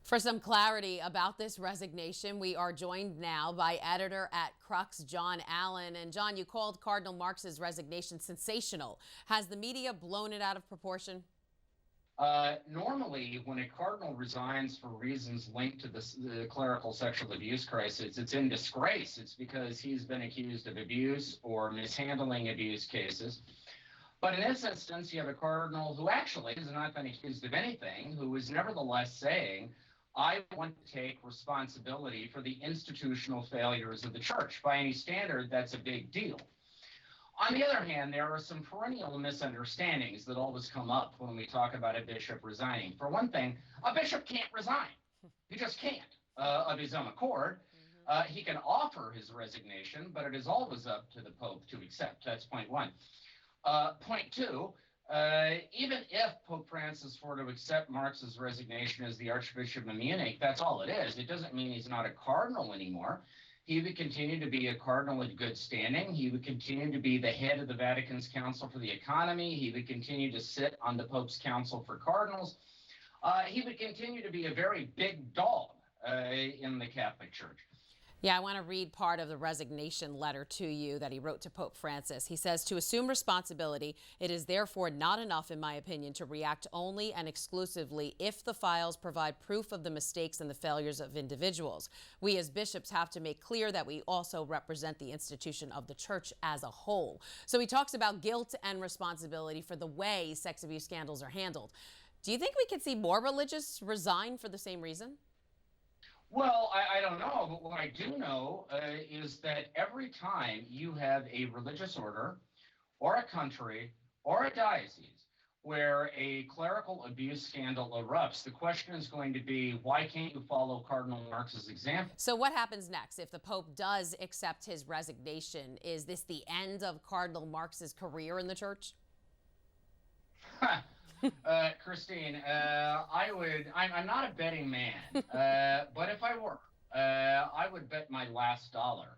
For some clarity about this resignation, we are joined now by editor at Crux, John Allen. And John, you called Cardinal Marx's resignation sensational. Has the media blown it out of proportion? Normally, when a cardinal resigns for reasons linked to the clerical sexual abuse crisis, it's in disgrace. It's because he's been accused of abuse or mishandling abuse cases. But in this instance, you have a cardinal who actually has not been accused of anything, who is nevertheless saying, I want to take responsibility for the institutional failures of the church. By any standard, that's a big deal. On the other hand, there are some perennial misunderstandings that always come up when we talk about a bishop resigning. For one thing, a bishop can't resign. He just can't of his own accord. He can offer his resignation, but it is always up to the Pope to accept. That's point one. Point two, even if Pope Francis were to accept Marx's resignation as the Archbishop of Munich, that's all it is. It doesn't mean he's not a cardinal anymore. He would continue to be a cardinal in good standing. He would continue to be the head of the Vatican's Council for the Economy. He would continue to sit on the Pope's Council for Cardinals. He would continue to be a very big dog in the Catholic Church. Yeah, I want to read part of the resignation letter to you that he wrote to Pope Francis. He says, to assume responsibility, it is therefore not enough, in my opinion, to react only and exclusively if the files provide proof of the mistakes and the failures of individuals. We as bishops have to make clear that we also represent the institution of the church as a whole. So he talks about guilt and responsibility for the way sex abuse scandals are handled. Do you think we could see more religious resign for the same reason? Well, I don't know, but what I do know is that every time you have a religious order or a country or a diocese where a clerical abuse scandal erupts, the question is going to be, why can't you follow Cardinal Marx's example? So what happens next if the Pope does accept his resignation? Is this the end of Cardinal Marx's career in the church? Christine, I'm not a betting man, but if I were, I would bet my last dollar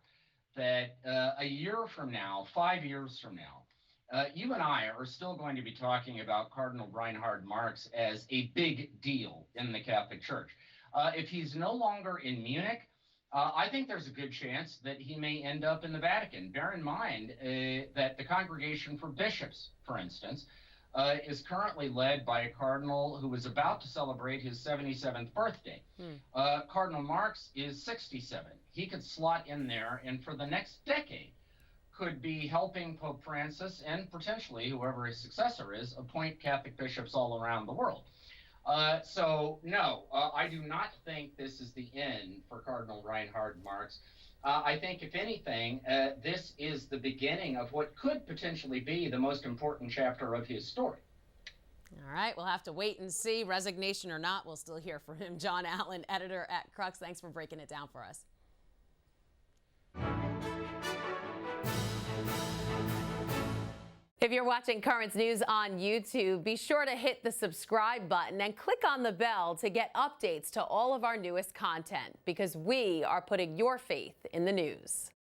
that a year from now, 5 years from now, you and I are still going to be talking about Cardinal Reinhard Marx as a big deal in the Catholic Church. If he's no longer in Munich, I think there's a good chance that he may end up in the Vatican. Bear in mind that the Congregation for Bishops, for instance, is currently led by a cardinal who is about to celebrate his 77th birthday. Cardinal Marx is 67. He could slot in there and for the next decade could be helping Pope Francis and potentially whoever his successor is appoint Catholic bishops all around the world. So no, I do not think this is the end for Cardinal Reinhard Marx. I think, if anything, this is the beginning of what could potentially be the most important chapter of his story. All right, we'll have to wait and see. Resignation or not, we'll still hear from him. John Allen, editor at Crux, thanks for breaking it down for us. If you're watching Currents News on YouTube, be sure to hit the subscribe button and click on the bell to get updates to all of our newest content, because we are putting your faith in the news.